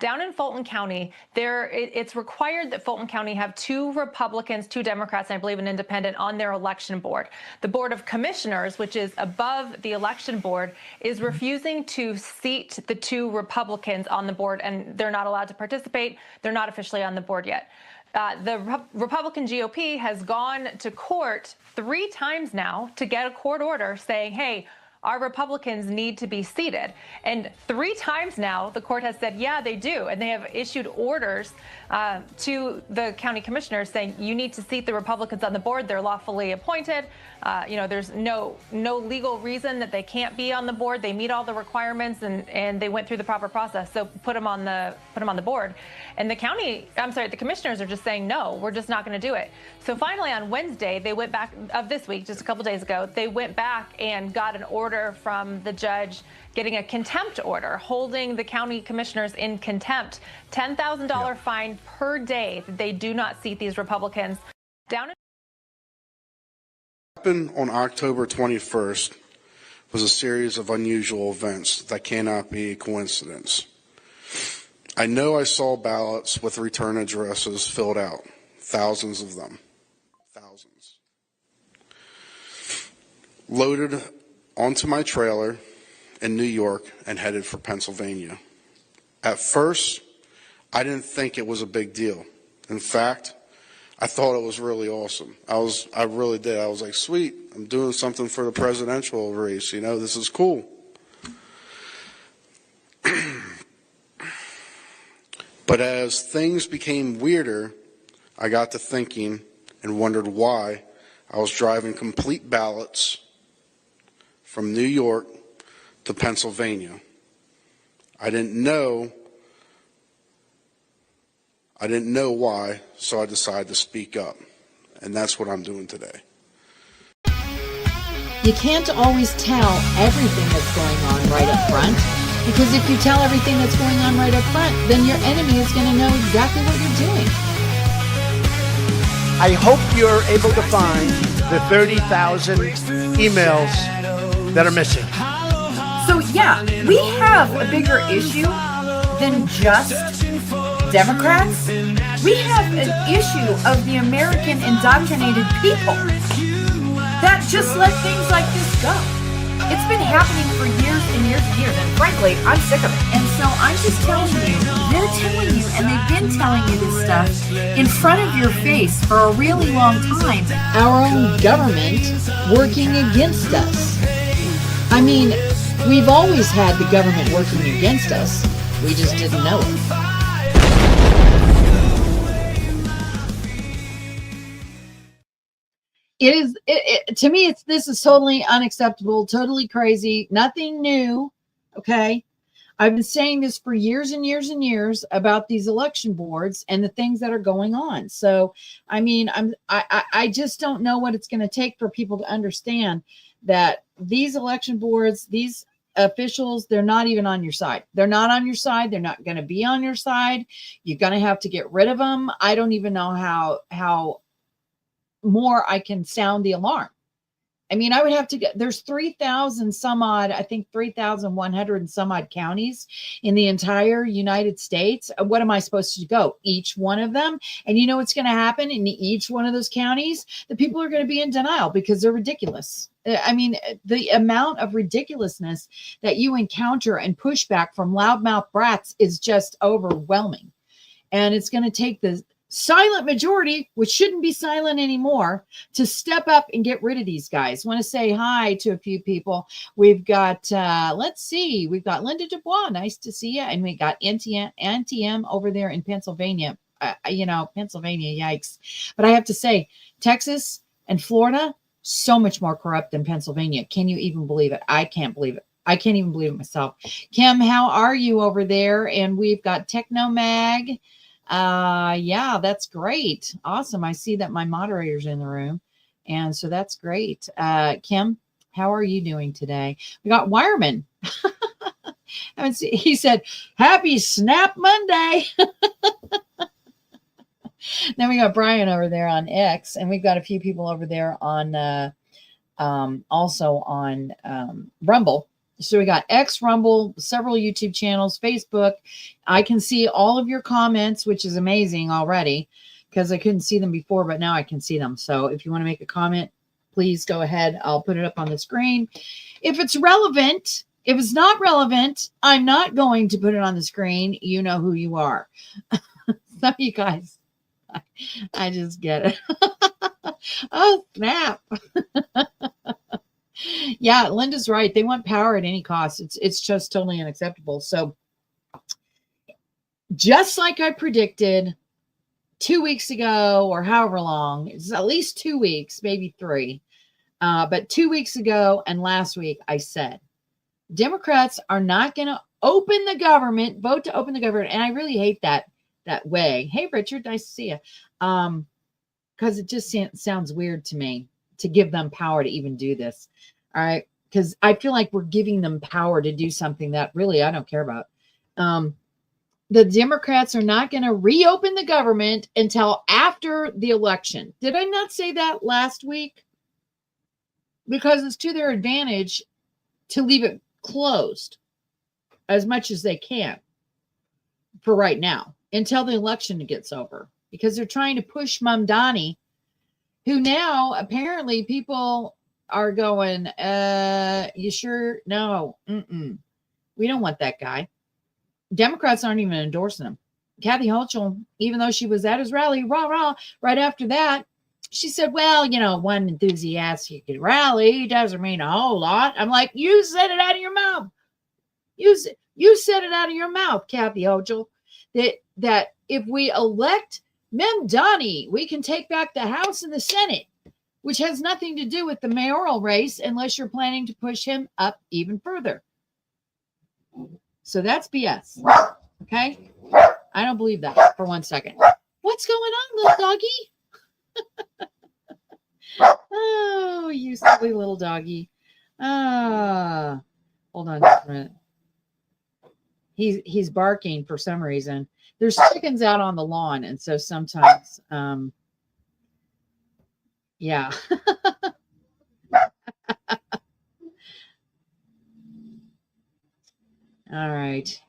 Down in Fulton County, it's required that Fulton County have 2 Republicans, 2 Democrats, and I believe an independent on their election board. The Board of Commissioners, which is above the election board, is refusing to seat the 2 Republicans on the board, and they're not allowed to participate. They're not officially on the board yet. The Republican GOP has gone to court 3 times now to get a court order saying, hey, our Republicans need to be seated. And 3 times now, the court has said, yeah, they do. And they have issued orders to the county commissioners saying, you need to seat the Republicans on the board. They're lawfully appointed. There's no legal reason that they can't be on the board. They meet all the requirements and they went through the proper process. So put them on the board. And the commissioners are just saying, no, we're just not going to do it. So finally on Wednesday, they went back of this week, just a couple days ago, they went back and got an order from the judge getting a contempt order, holding the county commissioners in contempt, $10,000 fine per day that they do not seat these Republicans. Happened on October 21st was a series of unusual events that cannot be a coincidence. I know I saw ballots with return addresses filled out, thousands of them, thousands, loaded onto my trailer in New York and headed for Pennsylvania. At first, I didn't think it was a big deal. In fact, I thought it was really awesome. I really did. I was like, sweet, I'm doing something for the presidential race. This is cool. But as things became weirder, I got to thinking and wondered why I was driving complete ballots from New York to Pennsylvania. I didn't know why, so I decided to speak up. And that's what I'm doing today. You can't always tell everything that's going on right up front, because if you tell everything that's going on right up front, then your enemy is going to know exactly what you're doing. I hope you're able to find the 30,000 emails that are missing. So yeah, we have a bigger issue than just Democrats. We have an issue of the American indoctrinated people that just let things like this go. It's been happening for years and years and years, and frankly, I'm sick of it. And so I'm just telling you, they're telling you, and they've been telling you this stuff in front of your face for a really long time. Our own government working against us. I mean, we've always had the government working against us. We just didn't know it. To me, this is totally unacceptable, totally crazy, nothing new. Okay. I've been saying this for years and years and years about these election boards and the things that are going on. So, I mean, I just don't know what it's going to take for people to understand that these election boards, these officials, they're not even on your side. They're not on your side. They're not going to be on your side. You're going to have to get rid of them. I don't even know how more I can sound the alarm. I mean, I would have to get, there's 3,000 some odd, I think 3,100 and some odd counties in the entire United States. What am I supposed to go? Each one of them? And you know what's going to happen in each one of those counties? The people are going to be in denial because they're ridiculous. I mean, the amount of ridiculousness that you encounter and pushback from loudmouth brats is just overwhelming. And it's going to take the silent majority, which shouldn't be silent anymore, to step up and get rid of these guys. Want to say hi to a few people. We've got, let's see, we've got Linda Dubois. Nice to see you. And we got NTM over there in Pennsylvania. Pennsylvania, yikes. But I have to say, Texas and Florida, so much more corrupt than Pennsylvania. Can you even believe it? I can't believe it. I can't even believe it myself. Kim, how are you over there? And we've got Techno Mag. Yeah, that's great. Awesome. I see that my moderator's in the room. And so that's great. Kim, how are you doing today? We got Wireman. He said, happy Snap Monday. Then we got Brian over there on X, and we've got a few people over there on also on Rumble. So we got X, Rumble, several YouTube channels, Facebook. I can see all of your comments, which is amazing already because I couldn't see them before, but now I can see them. So if you want to make a comment, please go ahead. I'll put it up on the screen. If it's relevant, if it's not relevant, I'm not going to put it on the screen. You know who you are. Some of you guys, I just get it. Oh, snap. Yeah, Linda's right. They want power at any cost. It's just totally unacceptable. So just like I predicted 2 weeks ago or however long, it's at least 2 weeks, maybe 3. But 2 weeks ago and last week, I said, Democrats are not going to open the government, vote to open the government. And I really hate that way. Hey, Richard, nice to see you. Because it just sounds weird to me to give them power to even do this. All right. Because I feel like we're giving them power to do something that really I don't care about. The Democrats are not going to reopen the government until after the election. Did I not say that last week? Because it's to their advantage to leave it closed as much as they can for right now until the election gets over. Because they're trying to push Mamdani, who now apparently people are going, you sure? No, we don't want that guy. Democrats aren't even endorsing him. Kathy Hochul, even though she was at his rally, right after that, she said, well, one enthusiastic rally doesn't mean a whole lot. I'm like, you said it out of your mouth. You said it out of your mouth, Kathy Hochul, that if we elect Mamdani, we can take back the House and the Senate, which has nothing to do with the mayoral race unless you're planning to push him up even further. So that's BS. Okay? I don't believe that for 1 second. What's going on, little doggy? Oh, you silly little doggy. Hold on just a minute. He's barking for some reason. There's chickens out on the lawn, and so sometimes, yeah. All right.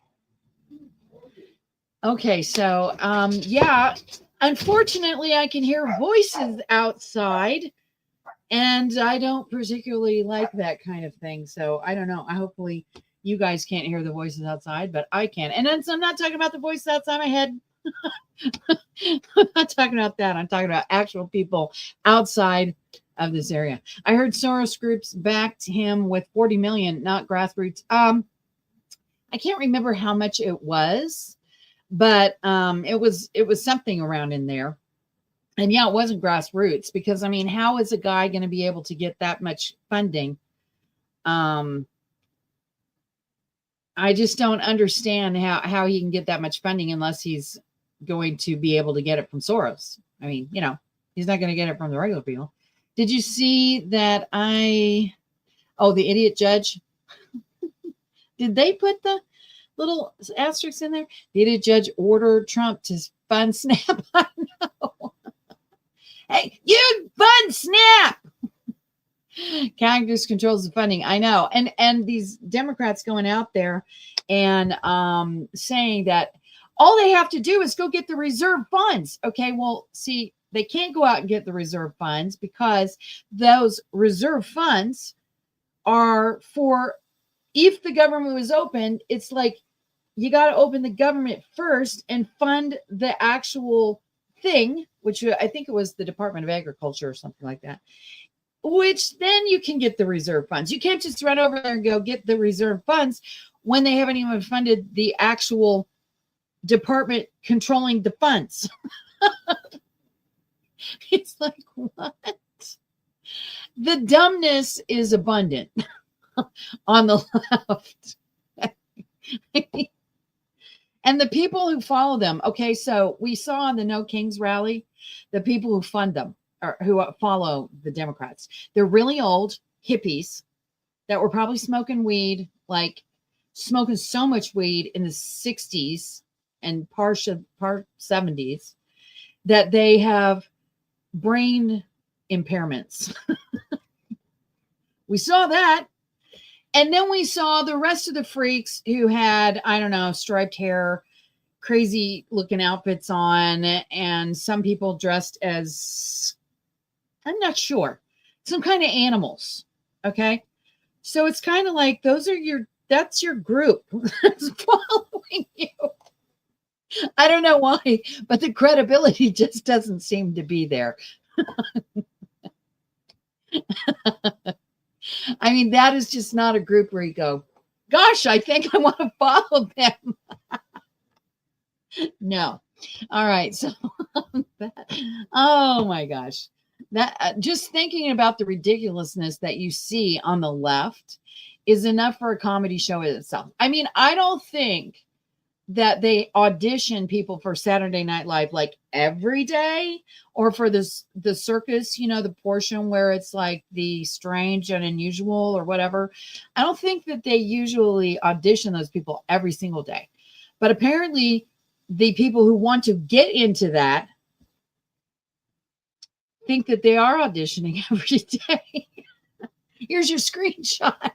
Okay, so yeah, unfortunately, I can hear voices outside, and I don't particularly like that kind of thing. So I don't know. Hopefully you guys can't hear the voices outside, but I can. And then so I'm not talking about the voices outside my head. I'm not talking about that. I'm talking about actual people outside of this area. I heard Soros groups backed him with 40 million, not grassroots. I can't remember how much it was, but it was something around in there. And yeah, it wasn't grassroots because I mean, how is a guy going to be able to get that much funding? I just don't understand how he can get that much funding unless he's going to be able to get it from Soros. I mean, he's not going to get it from the regular people. Did you see that the idiot judge? Did they put the little asterisks in there? The idiot judge ordered Trump to fund SNAP. I know. Hey, you fund SNAP. Congress controls the funding. I know. And these Democrats going out there and saying that all they have to do is go get the reserve funds. Okay, well, see, they can't go out and get the reserve funds because those reserve funds are for if the government was opened, it's like you got to open the government first and fund the actual thing, which I think it was the Department of Agriculture or something like that, which then you can get the reserve funds. You can't just run over there and go get the reserve funds when they haven't even funded the actual department controlling the funds. It's like, what? The dumbness is abundant on the left. And the people who follow them. Okay, so we saw on the No Kings rally, the people who fund them or who follow the Democrats. They're really old hippies that were probably smoking weed, like smoking so much weed in the 60s and part 70s that they have brain impairments. We saw that. And then we saw the rest of the freaks who had, I don't know, striped hair, crazy looking outfits on, and some people dressed as, I'm not sure, some kind of animals. Okay. So it's kind of like that's your group that's following you. I don't know why, but the credibility just doesn't seem to be there. I mean, that is just not a group where you go, gosh, I think I want to follow them. No. All right. So, oh my gosh. That just thinking about the ridiculousness that you see on the left is enough for a comedy show in itself. I mean, I don't think that they audition people for Saturday Night Live like every day, or for the circus, you know, the portion where it's like the strange and unusual or whatever. I don't think that they usually audition those people every single day. But apparently the people who want to get into that think that they are auditioning every day. Here's your screenshot.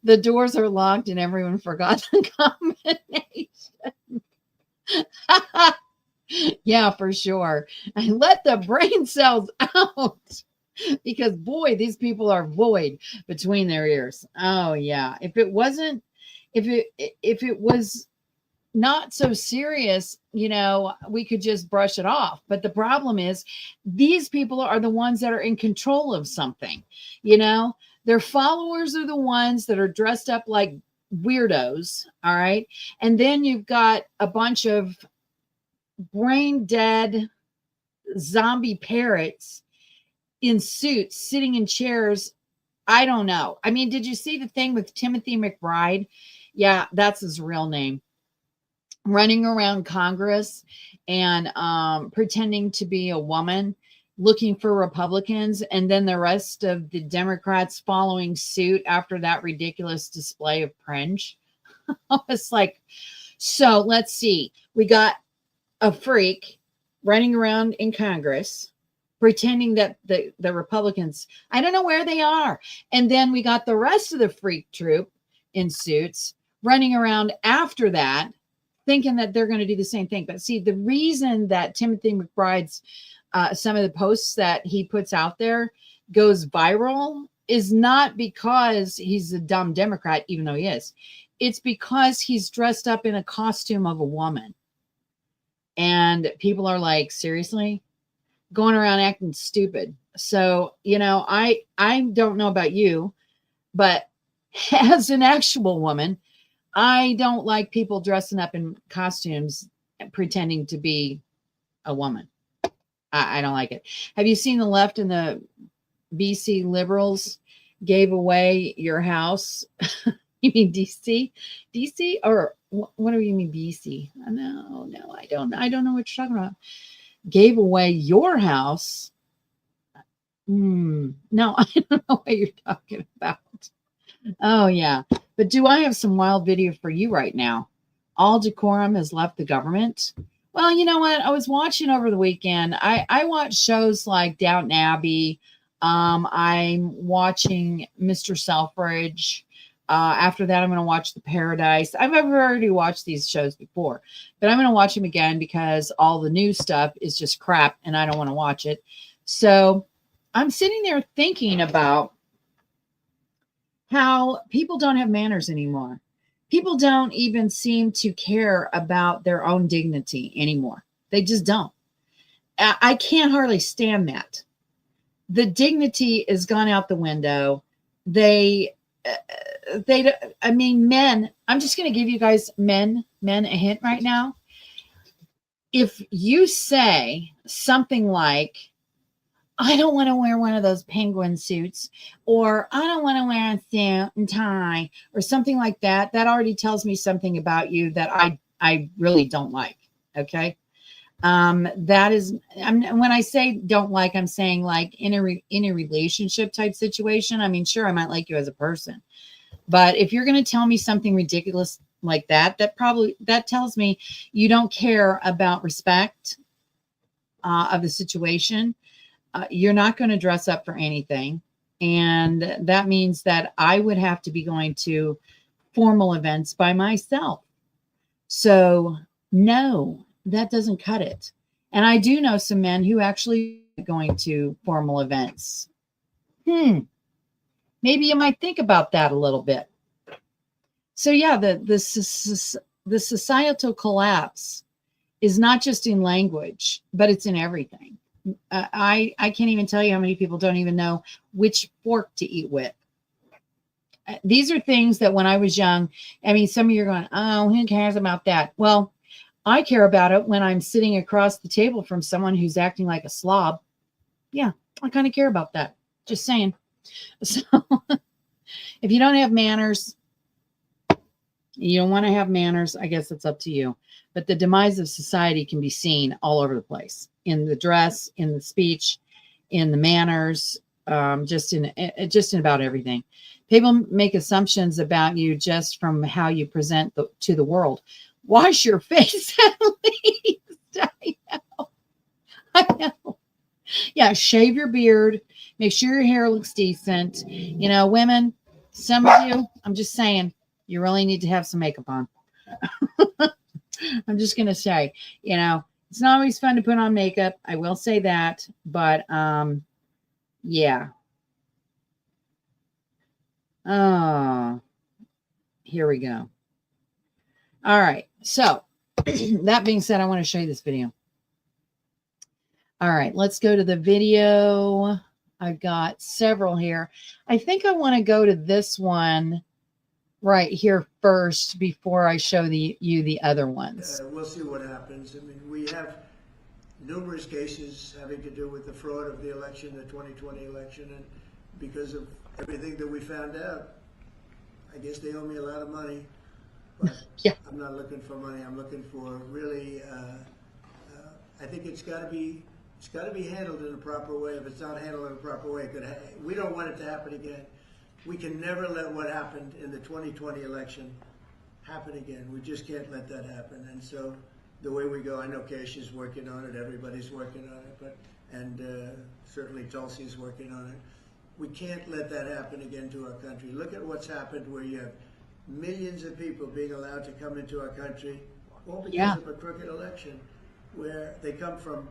The doors are locked and everyone forgot the combination. Yeah, for sure. And let the brain cells out, because boy, these people are void between their ears. Oh yeah. If it was not so serious, you know, we could just brush it off. But the problem is these people are the ones that are in control of something, you know. Their followers are the ones that are dressed up like weirdos. All right. And then you've got a bunch of brain dead zombie parrots in suits sitting in chairs. I don't know. I mean, did you see the thing with Timothy McBride? Yeah, that's his real name. Running around Congress and pretending to be a woman, looking for Republicans, and then the rest of the Democrats following suit after that ridiculous display of cringe. I was like, so let's see. We got a freak running around in Congress pretending that the Republicans, I don't know where they are. And then we got the rest of the freak troop in suits running around after that, thinking that they're going to do the same thing. But see, the reason that Timothy McBride's some of the posts that he puts out there goes viral is not because he's a dumb Democrat, even though he is. It's because he's dressed up in a costume of a woman. And people are like, seriously? Going around acting stupid. So, you know, I don't know about you, but as an actual woman, I don't like people dressing up in costumes pretending to be a woman. I don't like it. Have you seen the left and the BC liberals gave away your house? You mean DC? DC? Or what do you mean BC? No, I don't know what you're talking about. Gave away your house? No, I don't know what you're talking about. Oh, yeah. But do I have some wild video for you right now? All decorum has left the government. Well, you know what? I was watching over the weekend. I watch shows like Downton Abbey. I'm watching Mr. Selfridge. After that, I'm going to watch The Paradise. I've already watched these shows before, but I'm going to watch them again because all the new stuff is just crap and I don't want to watch it. So I'm sitting there thinking about how people don't have manners anymore. People don't even seem to care about their own dignity anymore. They just don't. I can't hardly stand that. The dignity has gone out the window. I mean, men, I'm just going to give you guys men a hint right now. If you say something like, I don't want to wear one of those penguin suits, or I don't want to wear a suit and tie, or something like that, that already tells me something about you that I really don't like. Okay. That is, when I say don't like, I'm saying like in a relationship type situation. I mean, sure, I might like you as a person, but if you're going to tell me something ridiculous like that, that tells me you don't care about respect of the situation. You're not going to dress up for anything. And that means that I would have to be going to formal events by myself. So no, that doesn't cut it. And I do know some men who actually are going to formal events. Maybe you might think about that a little bit. So yeah, the societal collapse is not just in language, but it's in everything. I can't even tell you how many people don't even know which fork to eat with. These are things that when I was young, I mean, some of you are going, oh, who cares about that? Well, I care about it when I'm sitting across the table from someone who's acting like a slob. Yeah, I kind of care about that. Just saying. So if you don't have manners, you don't want to have manners, I guess it's up to you. But the demise of society can be seen all over the place, in the dress, in the speech, in the manners, just in about everything. People make assumptions about you just from how you present to the world. Wash your face at least. I know. Yeah, shave your beard. Make sure your hair looks decent. You know, women, some of you, I'm just saying, you really need to have some makeup on. I'm just going to say, you know, it's not always fun to put on makeup. I will say that. But, yeah. Oh, here we go. All right. So that being said, I want to show you this video. All right, let's go to the video. I've got several here. I think I want to go to this one right here first before I show you the other ones. We'll see what happens. I mean, we have numerous cases having to do with the fraud of the election, the 2020 election, and because of everything that we found out, I guess they owe me a lot of money, but yeah. I'm not looking for money. I'm looking for really, I think it's got to be handled in a proper way. If it's not handled in a proper way, we don't want it to happen again. We can never let what happened in the 2020 election happen again. We just can't let that happen. And so the way we go, I know Keisha's working on it, everybody's working on it, and certainly Tulsi's working on it. We can't let that happen again to our country. Look at what's happened where you have millions of people being allowed to come into our country, all because of a crooked election, where they come from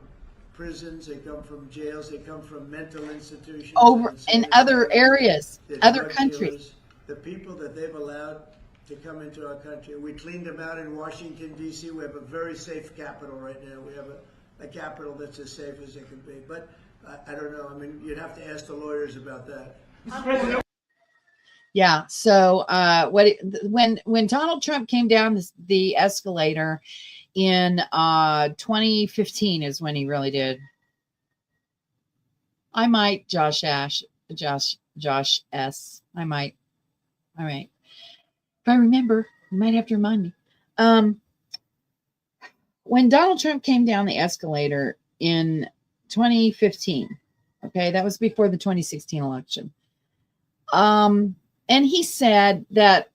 prisons, they come from jails, they come from mental institutions. Over in other areas, other countries. Dealers, the people that they've allowed to come into our country. We cleaned them out in Washington, D.C. We have a very safe capital right now. We have a capital that's as safe as it can be. But I don't know. I mean, you'd have to ask the lawyers about that. Yeah. So when Donald Trump came down the escalator in 2015 is when he really did. I might Josh S. I might. All right. If I remember, you might have to remind me. When Donald Trump came down the escalator in 2015, okay, that was before the 2016 election. And he said that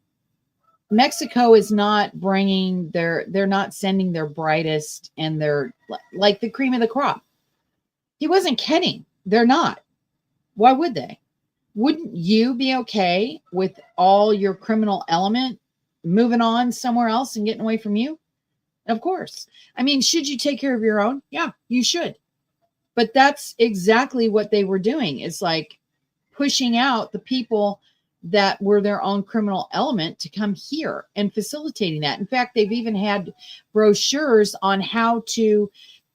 Mexico is not bringing they're not sending their brightest and they're like the cream of the crop. He wasn't kidding. They're not. Why would they? Wouldn't you be okay with all your criminal element moving on somewhere else and getting away from you? Of course. I mean, should you take care of your own? Yeah, you should. But that's exactly what they were doing. It's like pushing out the people that were their own criminal element to come here and facilitating that. In fact, they've even had brochures on how to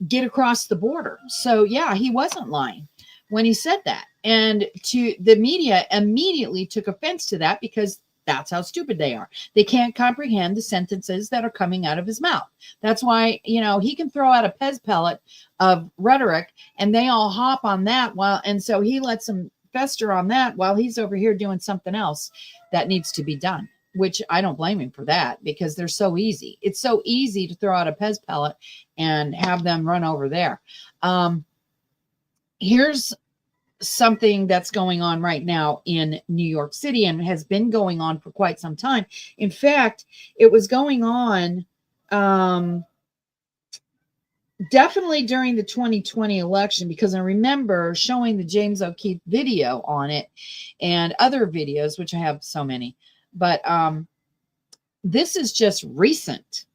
get across the border. So yeah, he wasn't lying when he said that. And the media immediately took offense to that because that's how stupid they are. They can't comprehend the sentences that are coming out of his mouth. That's why, you know, he can throw out a Pez pellet of rhetoric and they all hop on that and so he lets them fester on that while he's over here doing something else that needs to be done, which I don't blame him for that because they're so easy. It's so easy to throw out a Pez pellet and have them run over there. Here's something that's going on right now in New York City and has been going on for quite some time. In fact, it was going on definitely during the 2020 election, because I remember showing the James O'Keefe video on it and other videos, which I have so many. But this is just recent.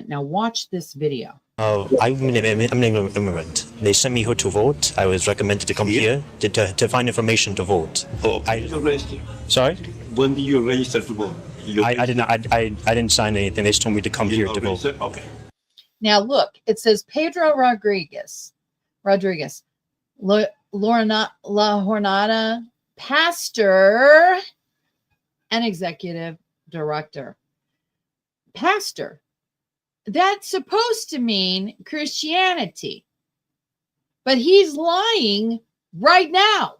Now watch this video. I'm an immigrant. They sent me here to vote. I was recommended to come here to find information to vote. Oh, you register? Sorry? When did you register to vote? I didn't sign anything. They just told me to come here to vote. Okay. Now look, it says Pedro Rodriguez, La Jornada, pastor and executive director. Pastor. That's supposed to mean Christianity. But he's lying right now.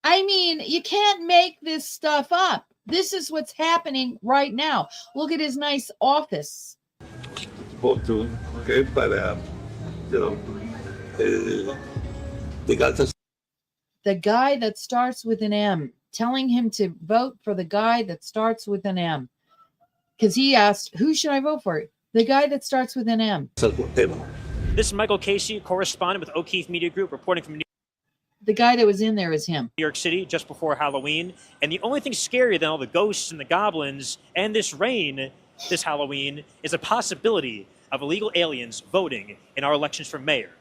I mean, you can't make this stuff up. This is what's happening right now. Look at his nice office. Vote to, okay, but, you know, the guy that starts with an M, telling him to vote for the guy that starts with an M. Because he asked, who should I vote for? The guy that starts with an M. This is Michael Casey, correspondent with O'Keefe Media Group, reporting from The guy that was in there is him. New York City just before Halloween. And the only thing scarier than all the ghosts and the goblins and this rain this Halloween is a possibility of illegal aliens voting in our elections for mayor.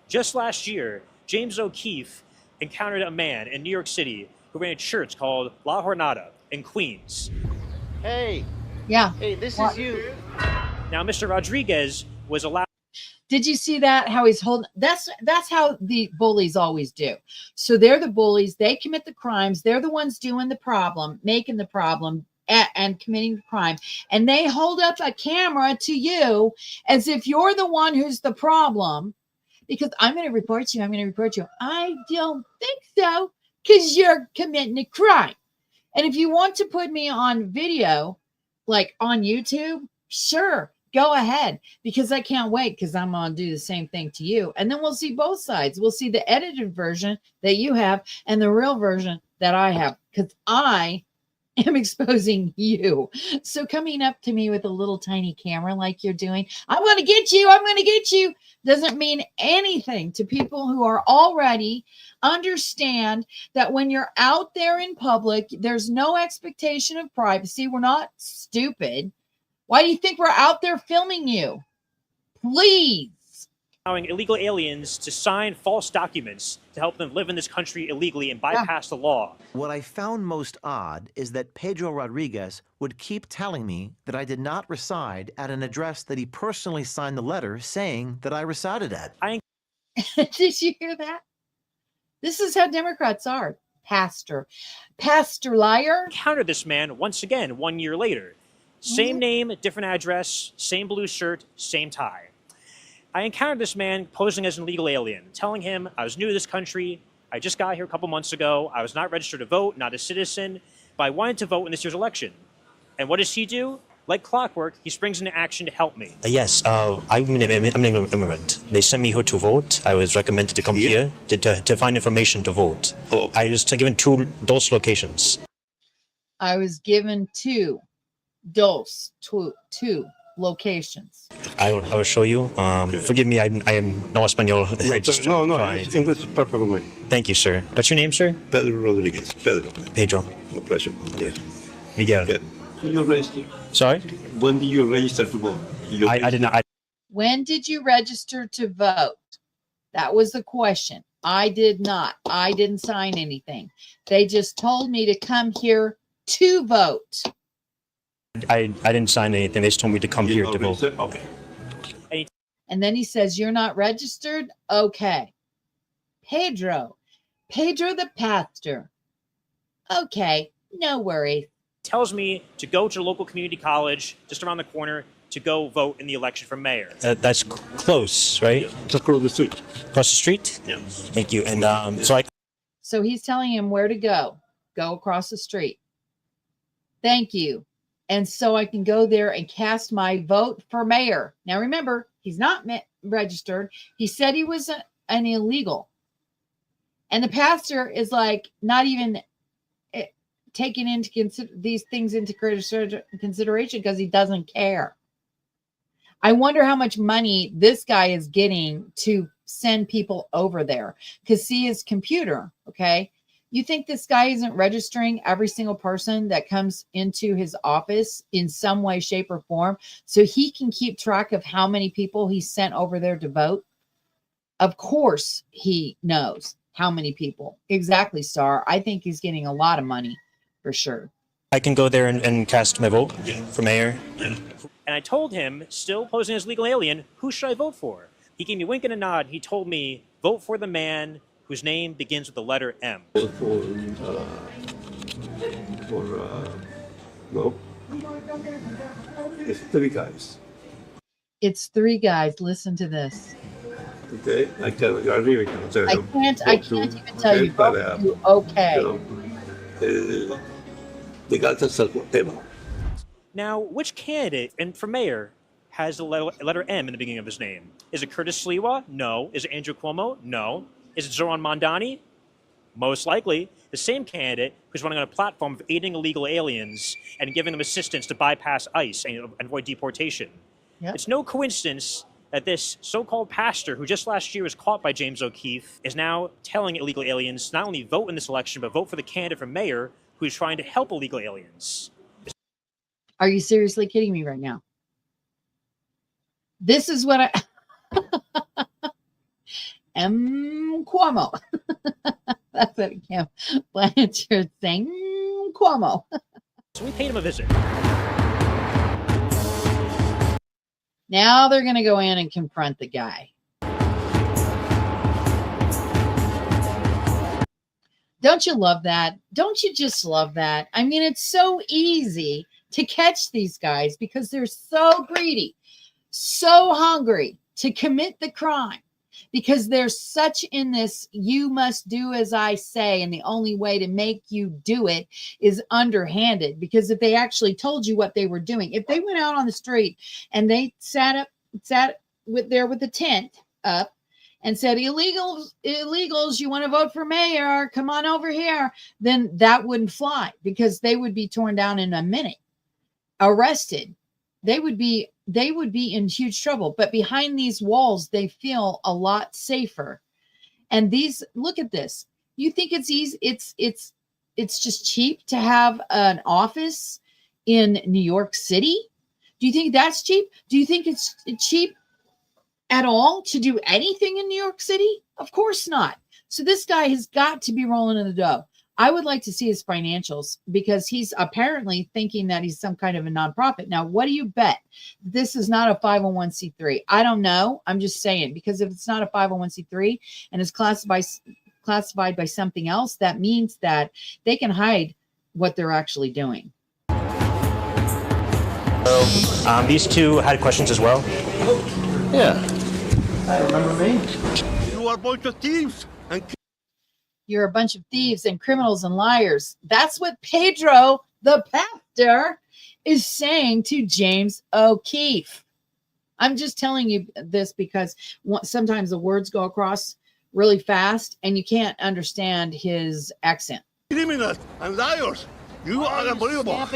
Just last year, James O'Keefe encountered a man in New York City who ran a church called La Jornada in Queens. Hey. Yeah. Hey, this is you. Now, Mr. Rodriguez was allowed. Did you see that? How he's holding? That's how the bullies always do. So they're the bullies. They commit the crimes. They're the ones doing the problem, making the problem, and committing the crime. And they hold up a camera to you as if you're the one who's the problem. Because I'm going to report you. I'm going to report you. I don't think so, because you're committing a crime. And if you want to put me on video, like on YouTube, sure, go ahead, because I can't wait, because I'm going to do the same thing to you. And then we'll see both sides. We'll see the edited version that you have and the real version that I have, because I am exposing you. So coming up to me with a little tiny camera like you're doing, I'm going to get you, doesn't mean anything to people who are already understand that when you're out there in public, there's no expectation of privacy. We're not stupid. Why do you think we're out there filming you? Please. Allowing illegal aliens to sign false documents to help them live in this country illegally and bypass the law. What I found most odd is that Pedro Rodriguez would keep telling me that I did not reside at an address that he personally signed the letter saying that I resided at. Did you hear that? This is how Democrats are. Pastor liar. Encountered this man once again 1 year later. Same name, different address, same blue shirt, same tie. I encountered this man posing as an illegal alien, telling him I was new to this country, I just got here a couple months ago, I was not registered to vote, not a citizen, but I wanted to vote in this year's election. And what does he do? Like clockwork, he springs into action to help me. Yes, I'm an immigrant. They sent me here to vote. I was recommended to come here to find information to vote. Oh. I was given those locations. I was given two locations. I will show you. Forgive me, I am no Espanol. No, English is perfectly. Thank you, sir. What's your name, sir? Pedro Rodriguez. Pedro. No pleasure. Yes. Miguel. Good. You register? Sorry? When did you register to vote? I did not. When did you register to vote? That was the question. I did not. I didn't sign anything. They just told me to come here to vote. I didn't sign anything. They just told me to come here to vote. Okay. And then he says, you're not registered? Okay. Pedro the pastor. Okay, no worries. Tells me to go to a local community college just around the corner to go vote in the election for mayor. That's close, right? Just across the street. Across the street? Yeah. Thank you. And So he's telling him where to go. Go across the street. Thank you. And so I can go there and cast my vote for mayor. Now remember, he's not registered. He said he was an illegal. And the pastor is like not even taking into these things into consideration because he doesn't care. I wonder how much money this guy is getting to send people over there. Because see his computer, okay? You think this guy isn't registering every single person that comes into his office in some way, shape, or form so he can keep track of how many people he sent over there to vote? Of course he knows how many people. Exactly, Star. I think he's getting a lot of money for sure. I can go there and cast my vote for mayor. And I told him, still posing as legal alien, who should I vote for? He gave me a wink and a nod. He told me, vote for the man whose name begins with the letter M. No. It's three guys. It's three guys. Listen to this. Okay, I really can't tell you. I can't even tell you. But, okay. You know, they got to sell whatever. Now, which candidate and for mayor has the letter M in the beginning of his name? Is it Curtis Sliwa? No. Is it Andrew Cuomo? No. Is it Zoran Mondani? Most likely. The same candidate who's running on a platform of aiding illegal aliens and giving them assistance to bypass ICE and avoid deportation. Yep. It's no coincidence that this so-called pastor who just last year was caught by James O'Keefe is now telling illegal aliens not only vote in this election, but vote for the candidate for mayor who is trying to help illegal aliens. Are you seriously kidding me right now? This is what I... Cuomo. That's what Kim Blanchard's saying. Cuomo. So we paid him a visit. Now they're going to go in and confront the guy. Don't you love that? Don't you just love that? I mean, it's so easy to catch these guys because they're so greedy, so hungry to commit the crime, because they're such in this, you must do as I say, and the only way to make you do it is underhanded. Because if they actually told you what they were doing, if they went out on the street and they sat with the tent up and said, illegals, you want to vote for mayor, come on over here, then that wouldn't fly, because they would be torn down in a minute, arrested. They would be in huge trouble. But behind these walls, they feel a lot safer. And these, look at this. You think it's easy? It's just cheap to have an office in New York City? Do you think that's cheap? Do you think it's cheap at all to do anything in New York City? Of course not. So this guy has got to be rolling in the dough. I would like to see his financials, because he's apparently thinking that he's some kind of a nonprofit. Now, what do you bet? This is not a 501c3. I don't know. I'm just saying, because if it's not a 501c3 and is classified by something else, that means that they can hide what they're actually doing. So, these two had questions as well. Yeah. I remember me. You are a bunch of thieves. You're a bunch of thieves and criminals and liars. That's what Pedro, the pastor, is saying to James O'Keefe. I'm just telling you this because sometimes the words go across really fast and you can't understand his accent. Criminals and liars. You are unbelievable.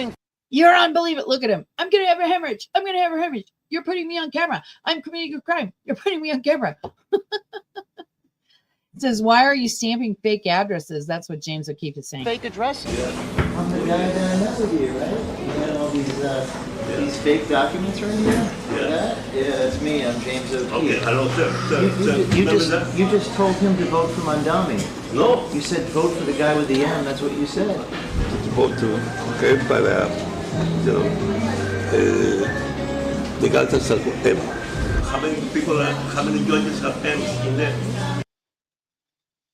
You're unbelievable. Look at him. I'm going to have a hemorrhage. I'm going to have a hemorrhage. You're putting me on camera. I'm committing a crime. You're putting me on camera. It says, why are you stamping fake addresses? That's what James O'Keefe is saying. Fake addresses. Yeah. I'm the guy that I met with you, right? You had all these fake documents right here? Yeah. Yeah, that's me. I'm James O'Keefe. Okay, hello, sir. You just told him to vote for Mondani. No. You said vote for the guy with the M. That's what you said. To vote to, okay, but, they got to sell whatever. How many judges have M's in there?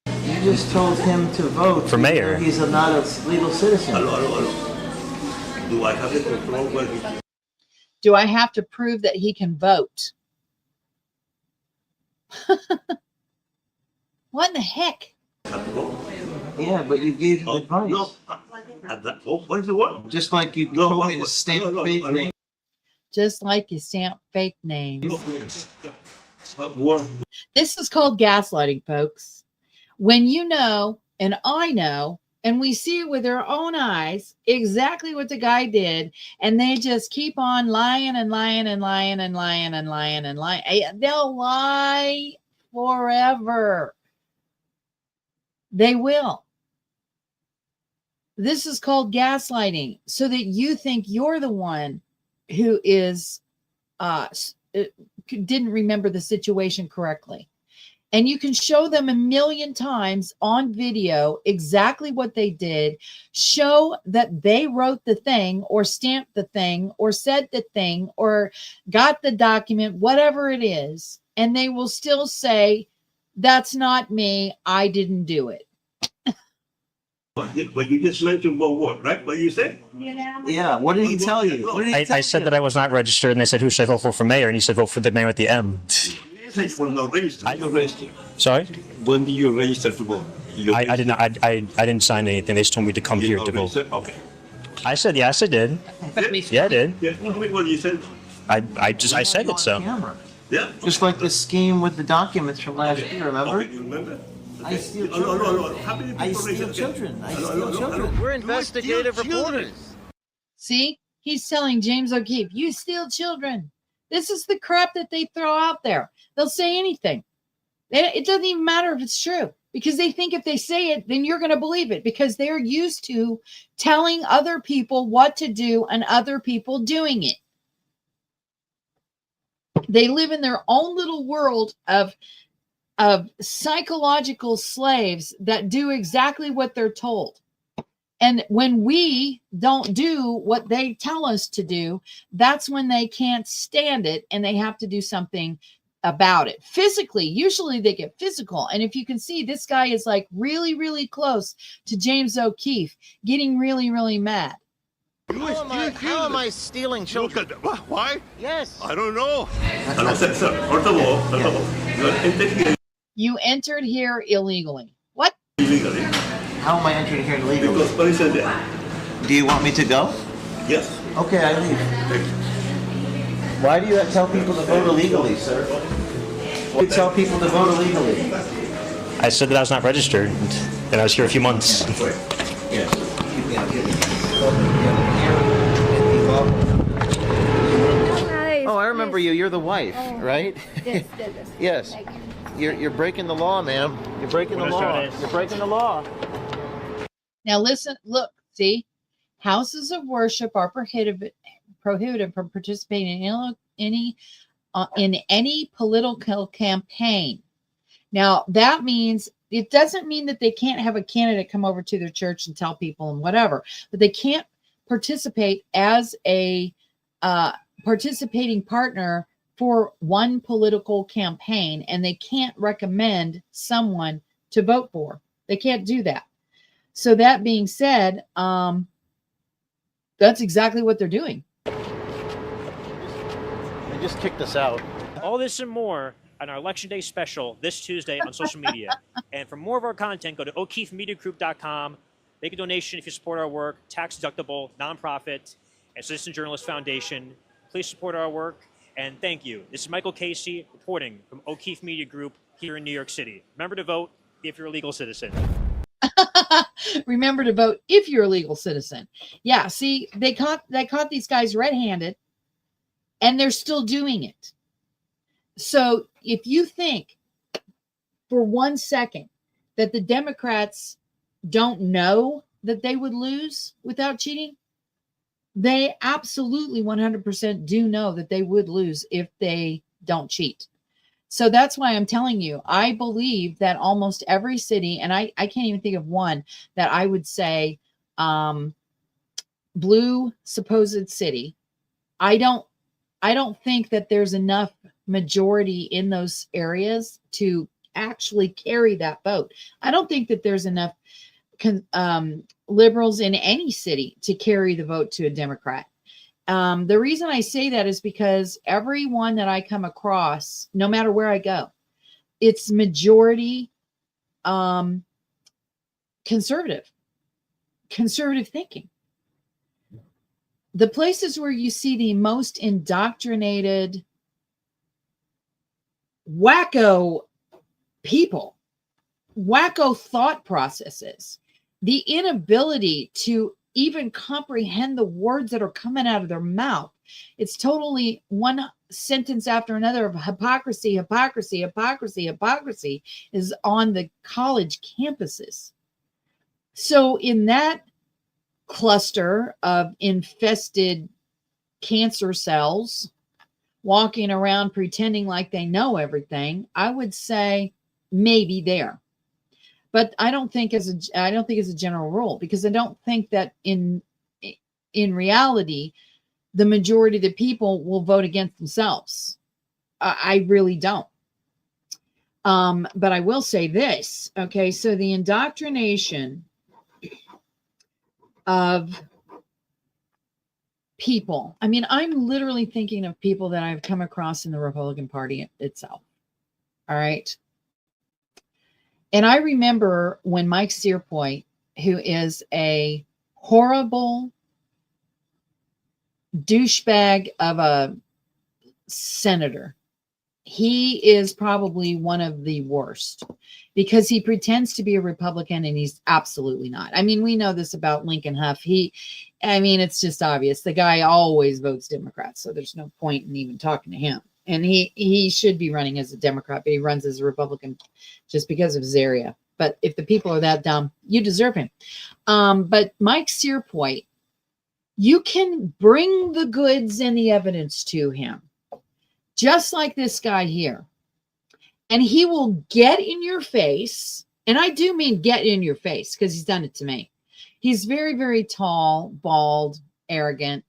You just told him to vote for mayor. He's not a legal citizen. Hello. Do I have to control where he... Do I have to prove that he can vote? What in the heck? Yeah, but you gave advice. No. What is the word? Just like you told me to stamp fake name. Just like you stamp fake names. This is called gaslighting, folks. When you know, and I know, And we see it with our own eyes, exactly what the guy did. And they just keep on lying and lying and lying and lying and lying and lying. They'll lie forever. They will. This is called gaslighting, so that you think you're the one who is didn't remember the situation correctly. And you can show them a million times on video exactly what they did. Show that they wrote the thing or stamped the thing or said the thing or got the document, whatever it is. And they will still say, that's not me. I didn't do it. But you just mentioned what, right? What you said? Yeah, what did he tell you? What did he tell I said you? that I was not registered, and they said, who should I vote for mayor? And he said, vote for the man with the M. Well, no, register. You register. Sorry? When did you register to vote? I did not. I didn't sign anything. They just told me to come here to vote. Okay. I said, yes, I did. Yeah, I did. Yeah, what you said? I said it, so. Camera. Yeah. Just like the scheme with the documents from last year, remember? Okay, you remember? I steal No, children. no. How many people I steal register? children. I No, steal no, children. no. We're investigative reporters. See, he's telling James O'Keefe, you steal children. This is the crap that they throw out there. They'll say anything. It doesn't even matter if it's true, because they think if they say it, then you're going to believe it, because they're used to telling other people what to do and other people doing it. They live in their own little world of psychological slaves that do exactly what they're told. And when we don't do what they tell us to do, that's when they can't stand it and they have to do something about it. Physically, usually they get physical. And if you can see, this guy is like really, really close to James O'Keefe, getting really, really mad. How am I stealing children? Why? Yes. I don't know. Sir, first of all, You entered here illegally. What? illegally. How am I entering here illegally? Because police are there. Do you want me to go? Yes. Okay, I leave. Why do you tell people to vote illegally, sir? Why do you tell people to vote illegally? I said that I was not registered, and I was here a few months. Yes. Oh, I remember you. You're the wife, right? Yes. You're breaking the law, ma'am. You're breaking the law. You're breaking the law. Now listen, look, see, houses of worship are prohibited from participating in any political campaign. Now that means, it doesn't mean that they can't have a candidate come over to their church and tell people and whatever, but they can't participate as a participating partner for one political campaign, and they can't recommend someone to vote for. They can't do that. So that being said, that's exactly what they're doing. They just kicked us out. All this and more on our Election Day special this Tuesday on social media. And for more of our content, go to o'keefemediagroup.com. Make a donation if you support our work, tax deductible, nonprofit, and Citizen Journalist Foundation. Please support our work, and thank you. This is Michael Casey reporting from O'Keefe Media Group here in New York City. Remember to vote if you're a legal citizen. Remember to vote if you're a legal citizen. Yeah, see, they caught these guys red-handed, and they're still doing it. So if you think for 1 second that the Democrats don't know that they would lose without cheating, they absolutely 100% do know that they would lose if they don't cheat. So that's why I'm telling you, I believe that almost every city, and I can't even think of one that I would say blue supposed city. I don't think that there's enough majority in those areas to actually carry that vote. I don't think that there's enough liberals in any city to carry the vote to a Democrat. The reason I say that is because everyone that I come across, no matter where I go, it's majority conservative thinking. The places where you see the most indoctrinated, wacko people, wacko thought processes, the inability to even comprehend the words that are coming out of their mouth. It's totally one sentence after another of hypocrisy, hypocrisy, hypocrisy, hypocrisy is on the college campuses. So in that cluster of infested cancer cells walking around pretending like they know everything, I would say maybe there. But I don't think as a general rule, because I don't think that in reality the majority of the people will vote against themselves. I really don't. But I will say this. Okay, so the indoctrination of people. I mean, I'm literally thinking of people that I've come across in the Republican Party itself. All right. And I remember when Mike Searpoint, who is a horrible douchebag of a senator, he is probably one of the worst because he pretends to be a Republican and he's absolutely not. I mean, we know this about Lincoln Huff. It's just obvious. The guy always votes Democrat, so there's no point in even talking to him. And he should be running as a Democrat, but he runs as a Republican just because of his area. But if the people are that dumb, you deserve him. But Mike Searpoint, you can bring the goods and the evidence to him, just like this guy here. And he will get in your face. And I do mean get in your face because he's done it to me. He's very, very tall, bald, arrogant.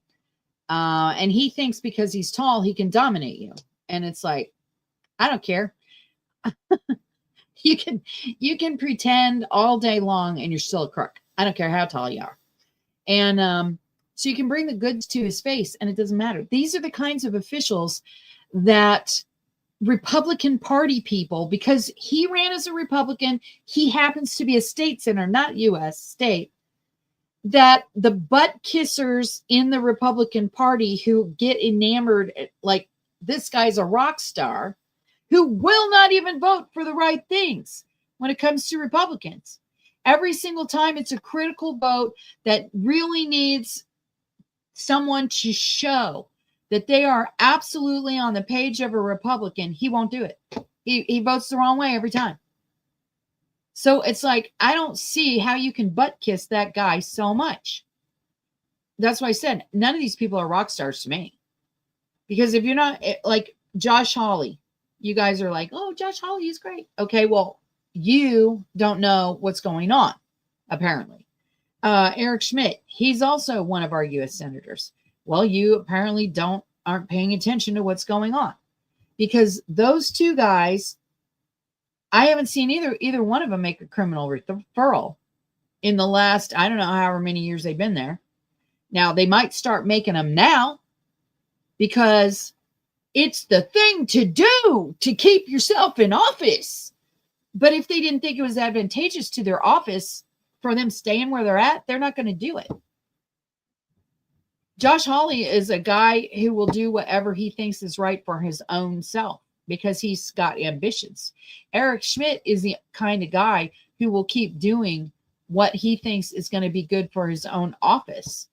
And he thinks because he's tall, he can dominate you. And it's like, I don't care. You can pretend all day long and you're still a crook. I don't care how tall you are. And so you can bring the goods to his face and it doesn't matter. These are the kinds of officials that Republican Party people, because he ran as a Republican, he happens to be a state senator, not U.S. state, that the butt kissers in the Republican Party who get enamored, like this guy's a rock star, who will not even vote for the right things when it comes to Republicans. Every single time it's a critical vote that really needs someone to show that they are absolutely on the page of a Republican, he won't do it. He votes the wrong way every time. So it's like, I don't see how you can butt kiss that guy so much. That's why I said none of these people are rock stars to me. Because if you're not like Josh Hawley, you guys are like, oh, Josh Hawley is great. Okay, well, you don't know what's going on, apparently. Eric Schmidt, he's also one of our U.S. senators. Well, you apparently aren't paying attention to what's going on, because those two guys, I haven't seen either one of them make a criminal referral in the last, I don't know, however many years they've been there. Now, they might start making them now because it's the thing to do to keep yourself in office. But if they didn't think it was advantageous to their office for them staying where they're at, they're not going to do it. Josh Hawley is a guy who will do whatever he thinks is right for his own self because he's got ambitions. Eric Schmidt is the kind of guy who will keep doing what he thinks is going to be good for his own office.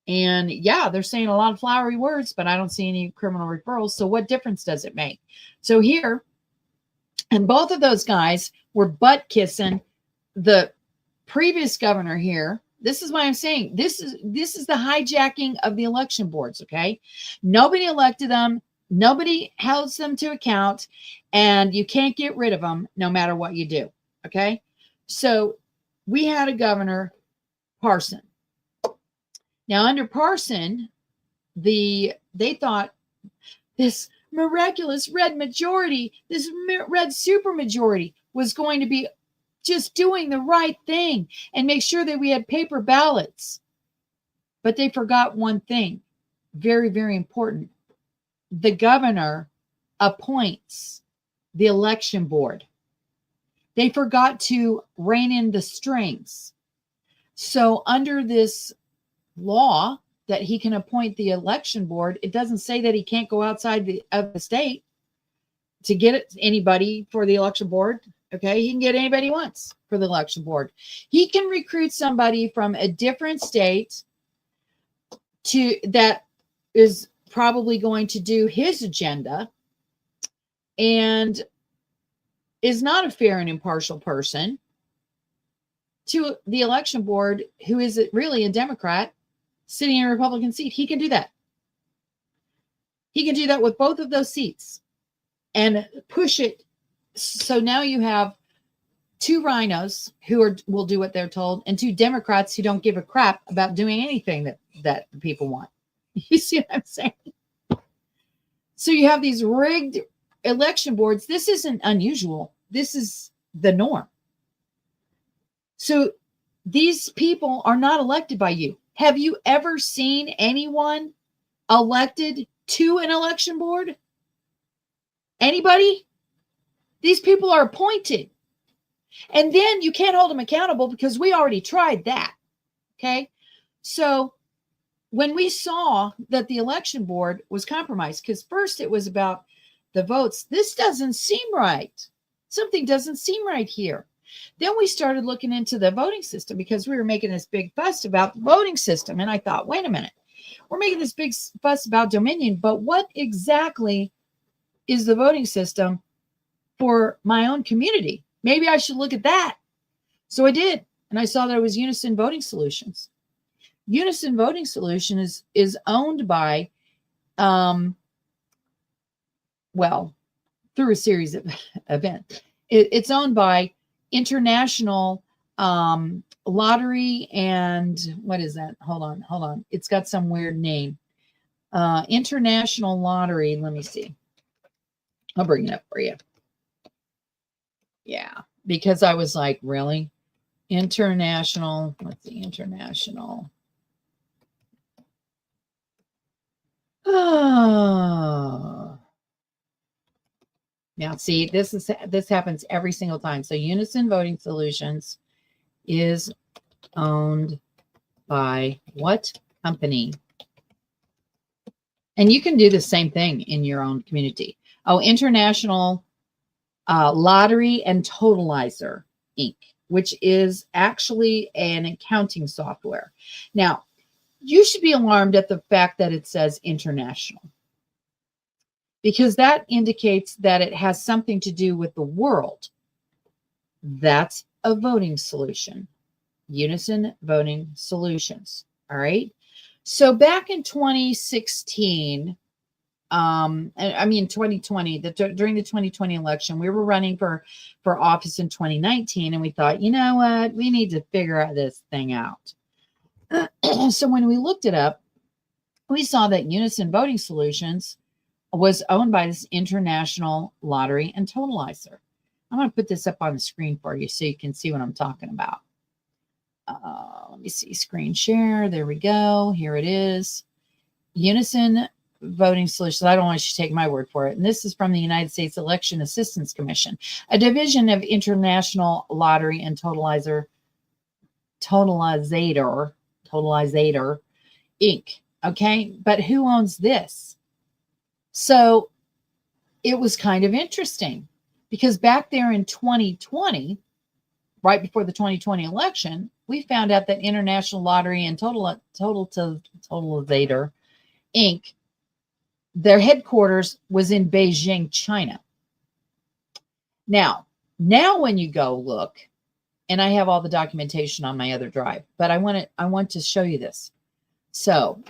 And yeah, they're saying a lot of flowery words, but I don't see any criminal referrals. So what difference does it make? So here, and both of those guys were butt kissing the previous governor here. This is why I'm saying this is the hijacking of the election boards. Okay. Nobody elected them. Nobody holds them to account, and you can't get rid of them no matter what you do. Okay. So we had a governor, Parson. Now under Parson, they thought this miraculous red majority, this red supermajority was going to be just doing the right thing and make sure that we had paper ballots. But they forgot one thing, very, very important. The governor appoints the election board. They forgot to rein in the strings. So under this law that he can appoint the election board, it doesn't say that he can't go outside of the state to get anybody for the election board. Okay, he can get anybody he wants for the election board. He can recruit somebody from a different state that is probably going to do his agenda and is not a fair and impartial person to the election board, who is really a Democrat sitting in a Republican seat. He can do that. He can do that with both of those seats and push it. So now you have two rhinos who will do what they're told, and two Democrats who don't give a crap about doing anything that the people want. You see what I'm saying? So you have these rigged election boards. This isn't unusual. This is the norm. So these people are not elected by you. Have you ever seen anyone elected to an election board? Anybody? These people are appointed. And then you can't hold them accountable because we already tried that. Okay. So when we saw that the election board was compromised, because first it was about the votes, this doesn't seem right. Something doesn't seem right here. Then we started looking into the voting system because we were making this big fuss about the voting system. And I thought, wait a minute, we're making this big fuss about Dominion, but what exactly is the voting system for my own community? Maybe I should look at that. So I did. And I saw that it was Unison Voting Solutions. Unison Voting Solution is owned by, well, through a series of events. It's owned by International Lottery and what is that? Hold on. It's got some weird name. International Lottery. Let me see. I'll bring it up for you. Yeah, because I was like, really? International, let's see, International. Oh. Now, see, this happens every single time. So Unison Voting Solutions is owned by what company? And you can do the same thing in your own community. Oh, International Lottery and Totalizer, Inc., which is actually an accounting software. Now, you should be alarmed at the fact that it says international, because that indicates that it has something to do with the world. That's a voting solution. Unison Voting Solutions. All right. So back in 2016, 2020, during the 2020 election, we were running for office in 2019, and we thought, you know what, we need to figure this thing out. So when we looked it up, we saw that Unison Voting Solutions was owned by this International Lottery and Totalizer. I'm going to put this up on the screen for you so you can see what I'm talking about. Let me see, screen share. There we go. Here it is. Unison Voting Solutions. I don't want you to take my word for it. And this is from the United States Election Assistance Commission, a division of International Lottery and Totalizer, Inc. Okay. But who owns this? So it was kind of interesting because back there in 2020, right before the 2020 election, we found out that International Lottery and Totalizer, Inc., their headquarters was in Beijing, China. Now when you go look, and I have all the documentation on my other drive, but I want to show you this. So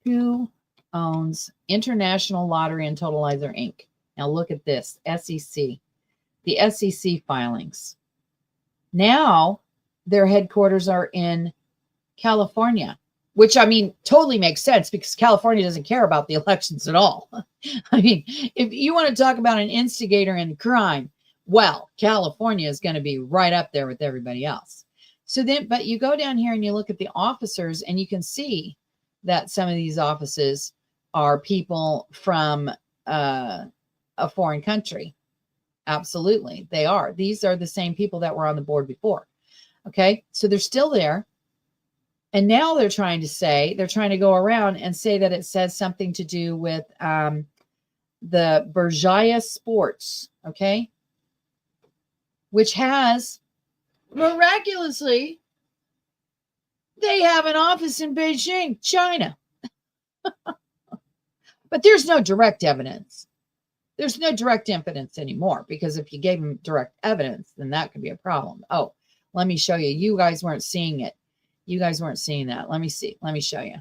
who owns International Lottery and Totalizer, Inc.? Now look at this, SEC, the SEC filings. Now their headquarters are in California, which totally makes sense because California doesn't care about the elections at all. If you want to talk about an instigator in crime, well, California is going to be right up there with everybody else. So then, but you go down here and you look at the officers, and you can see that some of these offices are people from a foreign country. Absolutely, they are. These are the same people that were on the board before. Okay, so they're still there. And now they're trying to go around and say that it says something to do with the Berjaya Sports. Okay. which has miraculously, they have an office in Beijing, China. But there's no direct evidence. There's no direct evidence anymore, because if you gave them direct evidence, then that could be a problem. Oh, let me show you. You guys weren't seeing it. You guys weren't seeing that. Let me see. Let me show you.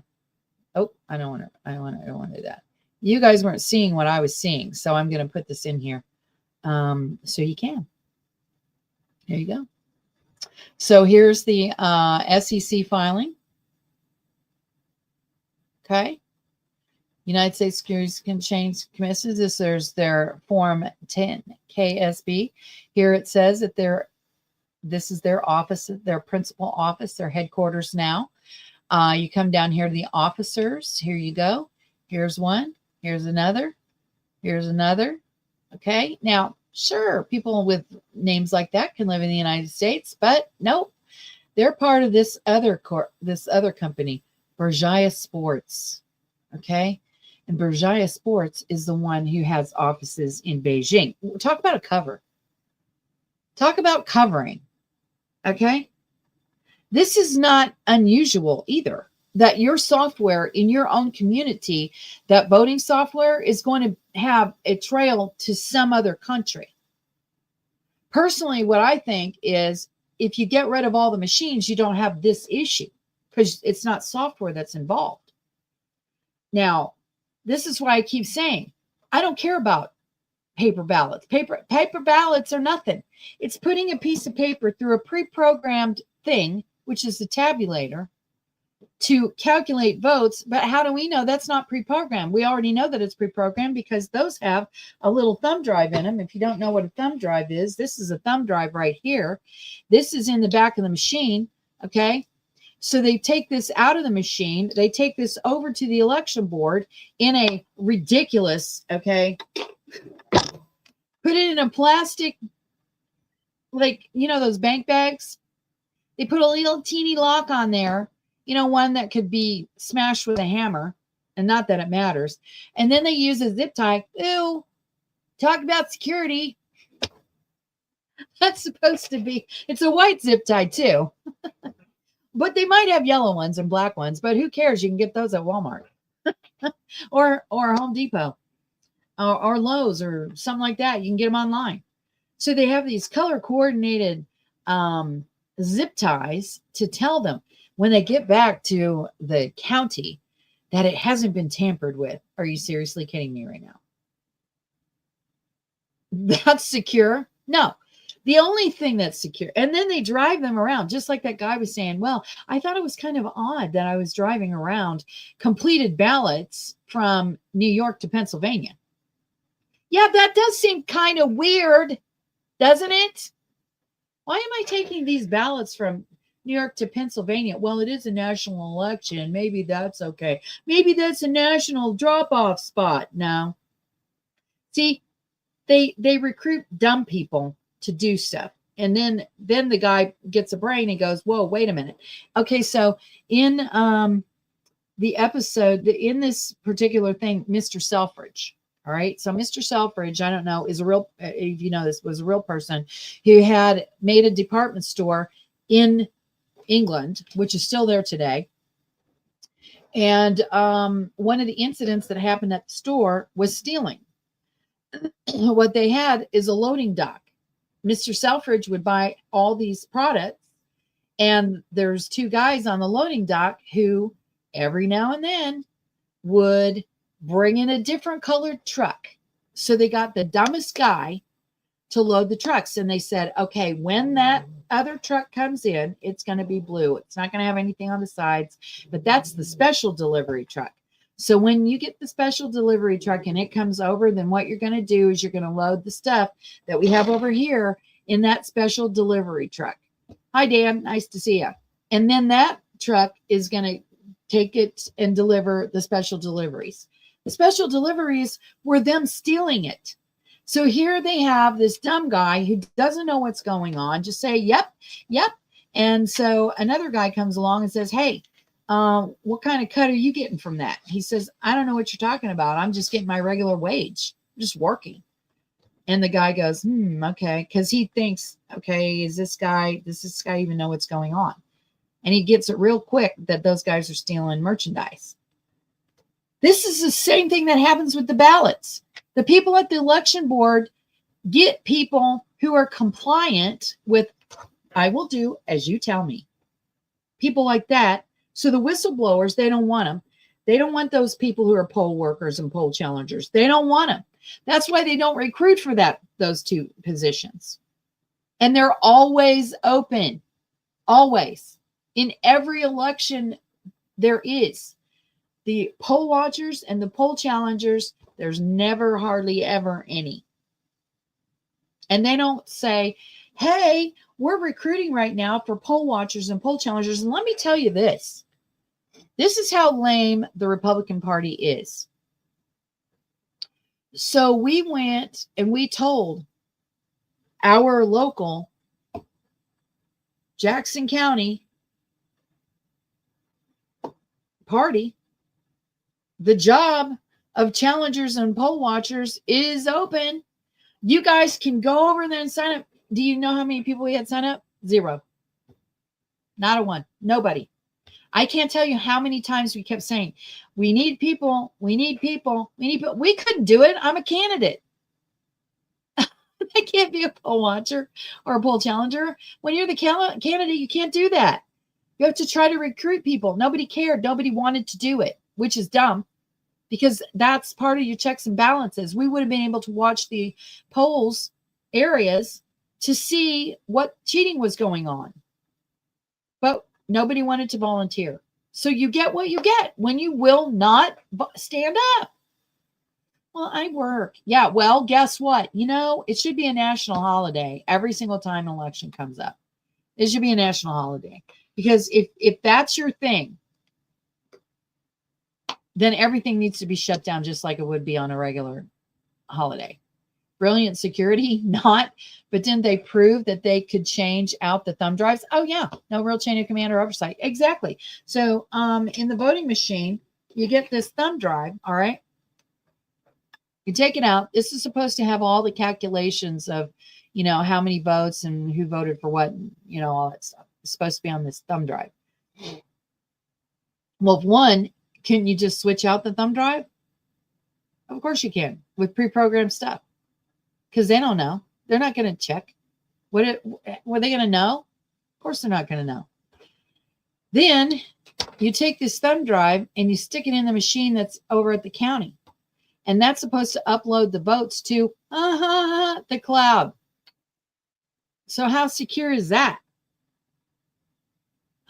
Oh, I don't want to do that. You guys weren't seeing what I was seeing. So I'm going to put this in here so you can. There you go. So here's the SEC filing. Okay. United States Securities and Exchange Commission. There's their Form 10 KSB. Here it says that this is their office, their principal office, their headquarters now. You come down here to the officers. Here you go. Here's one. Here's another. Here's another. Okay. Now, sure, people with names like that can live in the United States, but nope. They're part of this other company, Berjaya Sports. Okay. And Berjaya Sports is the one who has offices in Beijing. Talk about a cover. Talk about covering. Okay. This is not unusual either, that your software in your own community, that voting software, is going to have a trail to some other country. Personally, what I think is, if you get rid of all the machines, you don't have this issue, because it's not software that's involved. Now, this is why I keep saying, I don't care about paper ballots. Paper ballots are nothing. It's putting a piece of paper through a pre-programmed thing, which is the tabulator, to calculate votes. But how do we know that's not pre-programmed? We already know that it's pre-programmed, because those have a little thumb drive in them. If you don't know what a thumb drive is, this is a thumb drive right here. This is in the back of the machine. Okay. So they take this out of the machine. They take this over to the election board in a ridiculous, okay, put it in a plastic, like, you know, those bank bags. They put a little teeny lock on there, you know, one that could be smashed with a hammer, and not that it matters. And then they use a zip tie. Ew, talk about security. That's supposed to be, it's a white zip tie too. But they might have yellow ones and black ones, but who cares? You can get those at Walmart or Home Depot or Lowe's or something like that. You can get them online. So they have these color coordinated zip ties to tell them when they get back to the county that it hasn't been tampered with. Are you seriously kidding me right now? That's secure? No. The only thing that's secure, and then they drive them around, just like that guy was saying, well, I thought it was kind of odd that I was driving around completed ballots from New York to Pennsylvania. Yeah, that does seem kind of weird, doesn't it? Why am I taking these ballots from New York to Pennsylvania? Well, it is a national election. Maybe that's okay. Maybe that's a national drop-off spot. No. See, they recruit dumb people to do stuff. And then the guy gets a brain and goes, whoa, wait a minute. Okay, so in the episode, in this particular thing, Mr. Selfridge, all right? So Mr. Selfridge, I don't know, is a real, if you know this, was a real person who had made a department store in England, which is still there today. And one of the incidents that happened at the store was stealing. What they had is a loading dock. Mr. Selfridge would buy all these products, and there's two guys on the loading dock who every now and then would bring in a different colored truck. So they got the dumbest guy to load the trucks, and they said, okay, when that other truck comes in, it's going to be blue. It's not going to have anything on the sides, but that's the special delivery truck. So when you get the special delivery truck and it comes over, then what you're going to do is you're going to load the stuff that we have over here in that special delivery truck. Hi, Dan. Nice to see you. And then that truck is going to take it and deliver the special deliveries. The special deliveries were them stealing it. So here they have this dumb guy who doesn't know what's going on. Just say, yep, yep. And so another guy comes along and says, hey, what kind of cut are you getting from that? He says, I don't know what you're talking about. I'm just getting my regular wage. I'm just working. And the guy goes, okay. Because he thinks, okay, does this guy even know what's going on? And he gets it real quick that those guys are stealing merchandise. This is the same thing that happens with the ballots. The people at the election board get people who are compliant with, I will do as you tell me. People like that. So the whistleblowers, they don't want them. They don't want those people who are poll workers and poll challengers. They don't want them. That's why they don't recruit for those two positions. And they're always open. Always. In every election there is. The poll watchers and the poll challengers, there's never hardly ever any. And they don't say, hey, we're recruiting right now for poll watchers and poll challengers. And let me tell you this. This is how lame the Republican Party is. So we went and we told our local Jackson County party, the job of challengers and poll watchers is open. You guys can go over there and sign up. Do you know how many people we had sign up? 0. Not a one. Nobody. I can't tell you how many times we kept saying, we need people, we need people, we need people. We couldn't do it. I'm a candidate. I can't be a poll watcher or a poll challenger. When you're the candidate, you can't do that. You have to try to recruit people. Nobody cared. Nobody wanted to do it, which is dumb because that's part of your checks and balances. We would have been able to watch the polls areas to see what cheating was going on. But nobody wanted to volunteer. So you get what you get when you will not stand up. Well, I work. Yeah, well, guess what? You know, it should be a national holiday every single time an election comes up. It should be a national holiday. Because if that's your thing, then everything needs to be shut down just like it would be on a regular holiday. Brilliant security, not. But didn't they prove that they could change out the thumb drives? Oh, yeah. No real chain of command or oversight. Exactly. So in the voting machine, you get this thumb drive, all right? You take it out. This is supposed to have all the calculations of, you know, how many votes and who voted for what, and, you know, all that stuff. It's supposed to be on this thumb drive. Well, one, can you just switch out the thumb drive? Of course you can with pre-programmed stuff because they don't know. They're not going to check. Were they going to know? Of course they're not going to know. Then you take this thumb drive and you stick it in the machine that's over at the county. And that's supposed to upload the votes to the cloud. So how secure is that?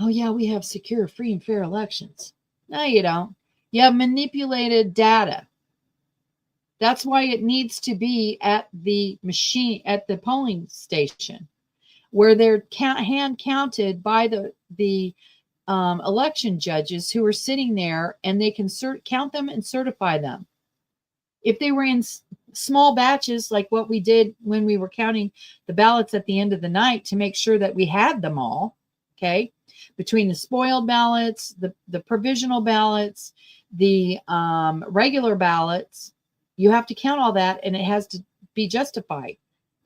Oh, yeah, we have secure, free, and fair elections. No, you don't. You have manipulated data. That's why it needs to be at the machine, at the polling station, where they're hand counted by the election judges who are sitting there, and they can count them and certify them. If they were in small batches, like what we did when we were counting the ballots at the end of the night to make sure that we had them all, okay, between the spoiled ballots, the provisional ballots, the regular ballots, you have to count all that, and it has to be justified.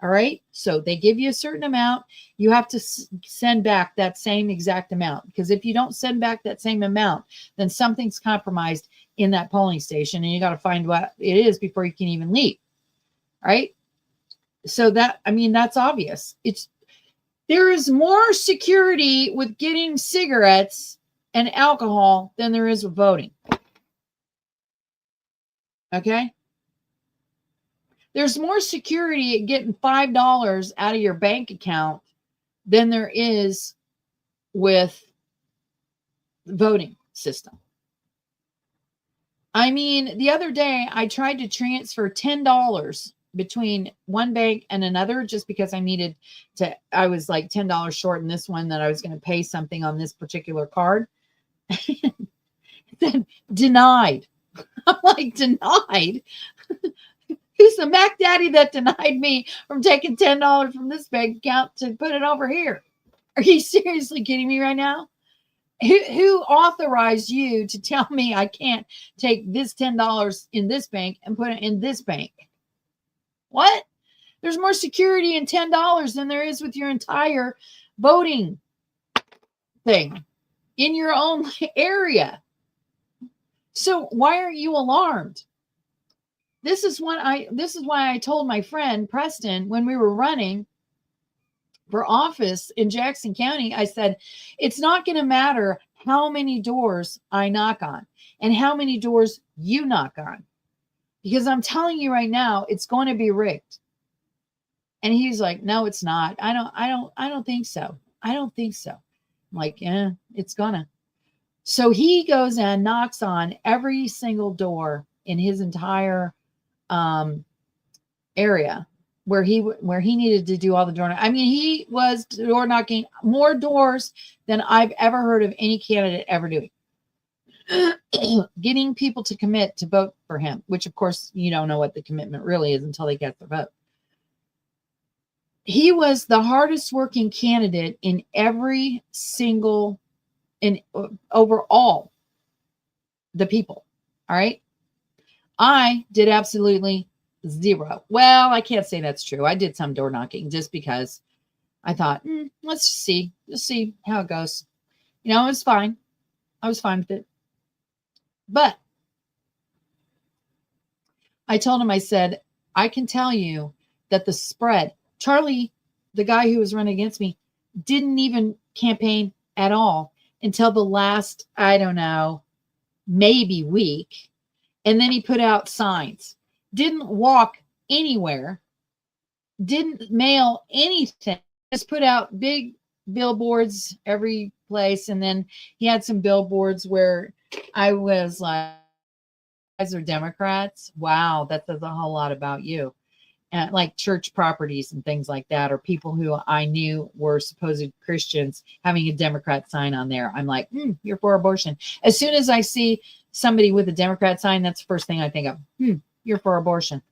All right. So they give you a certain amount. You have to send back that same exact amount, because if you don't send back that same amount, then something's compromised in that polling station, and you got to find what it is before you can even leave. All right. So that, I mean, that's obvious. There is more security with getting cigarettes and alcohol than there is with voting. Okay. There's more security at getting $5 out of your bank account than there is with the voting system. I mean, the other day I tried to transfer $10 between one bank and another just because I was like $10 short in this one that I was going to pay something on this particular card. Then denied. I'm like, denied? Who's the Mac Daddy that denied me from taking $10 from this bank account to put it over here? Are you seriously kidding me right now? Who authorized you to tell me I can't take this $10 in this bank and put it in this bank? What? There's more security in $10 than there is with your entire voting thing in your own area. So why aren't you alarmed? This is why I told my friend Preston when we were running for office in Jackson County, I said, it's not going to matter how many doors I knock on and how many doors you knock on, because I'm telling you right now, it's going to be rigged. And he's like, no, it's not. I don't think so. I don't think so. I'm like, yeah, it's gonna. So he goes and knocks on every single door in his entire area where he needed to do all the door knocking. I mean, he was door knocking more doors than I've ever heard of any candidate ever doing. Getting people to commit to vote for him, which of course you don't know what the commitment really is until they get the vote. He was the hardest working candidate in every single, overall the people. All right. I did absolutely zero. Well, I can't say that's true. I did some door knocking just because I thought, let's see how it goes. You know, it was fine. I was fine with it. But I told him, I said, I can tell you that the spread, Charlie, the guy who was running against me, didn't even campaign at all until the last, I don't know, maybe week. And then he put out signs, didn't walk anywhere, didn't mail anything, just put out big billboards every place. And then he had some billboards where I was like, guys are Democrats. Wow, that says a whole lot about you. And like church properties and things like that, or people who I knew were supposed Christians having a Democrat sign on there. I'm like, you're for abortion. As soon as I see somebody with a Democrat sign, that's the first thing I think of. You're for abortion.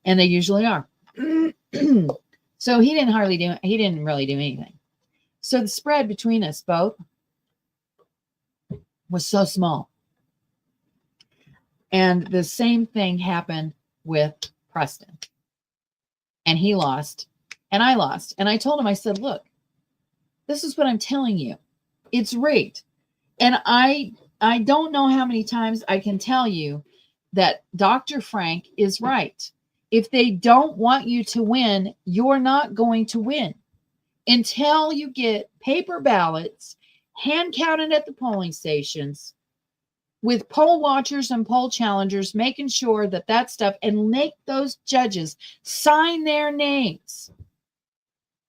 And they usually are. So he didn't really do anything. So the spread between us both was so small. And the same thing happened with Preston. And he lost, and I lost. And I told him, I said, look, this is what I'm telling you. It's rigged. And I don't know how many times I can tell you that Dr. Frank is right. If they don't want you to win, you're not going to win until you get paper ballots hand counted at the polling stations with poll watchers and poll challengers, making sure that that stuff, and make those judges sign their names,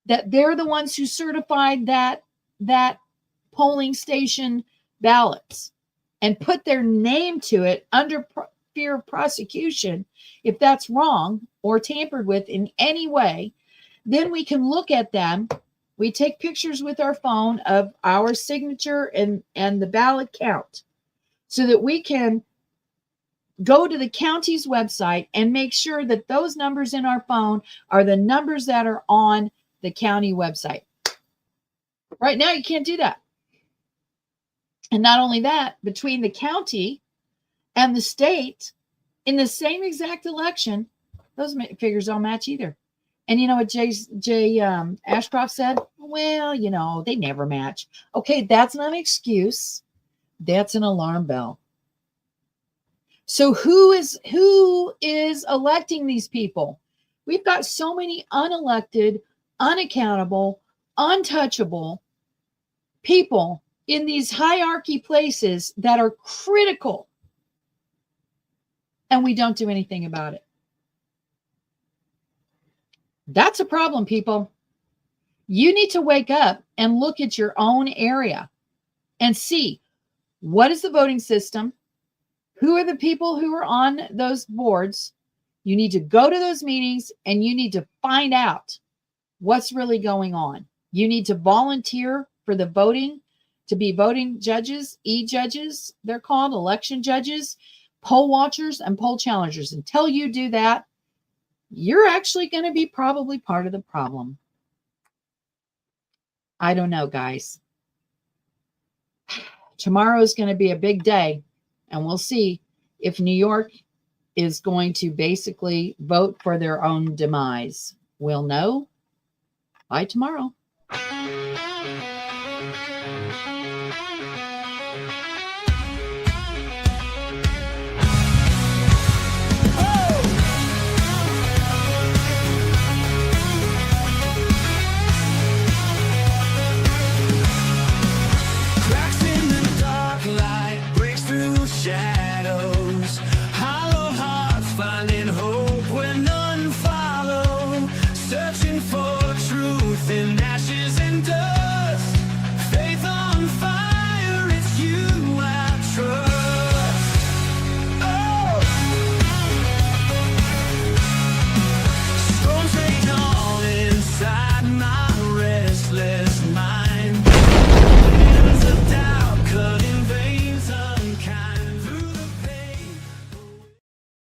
that they're the ones who certified that polling station ballots, and put their name to it under fear of prosecution if that's wrong or tampered with in any way. Then we can look at them. We take pictures with our phone of our signature and the ballot count, so that we can go to the county's website and make sure that those numbers in our phone are the numbers that are on the county website. Right now, you can't do that. And not only that, between the county and the state in the same exact election, those figures don't match either. And you know what Jay Ashcroft said? Well, you know, they never match. Okay, that's not an excuse. That's an alarm bell. So who is electing these people? We've got so many unelected, unaccountable, untouchable people in these hierarchy places that are critical, and we don't do anything about it. That's a problem, people. You need to wake up and look at your own area and see, what is the voting system? Who are the people who are on those boards? You need to go to those meetings and you need to find out what's really going on. You need to volunteer for the voting, to be voting judges, e-judges, they're called, election judges, poll watchers, and poll challengers. Until you do that, you're actually going to be probably part of the problem. I don't know, guys. Tomorrow is going to be a big day, and we'll see if New York is going to basically vote for their own demise. We'll know by tomorrow.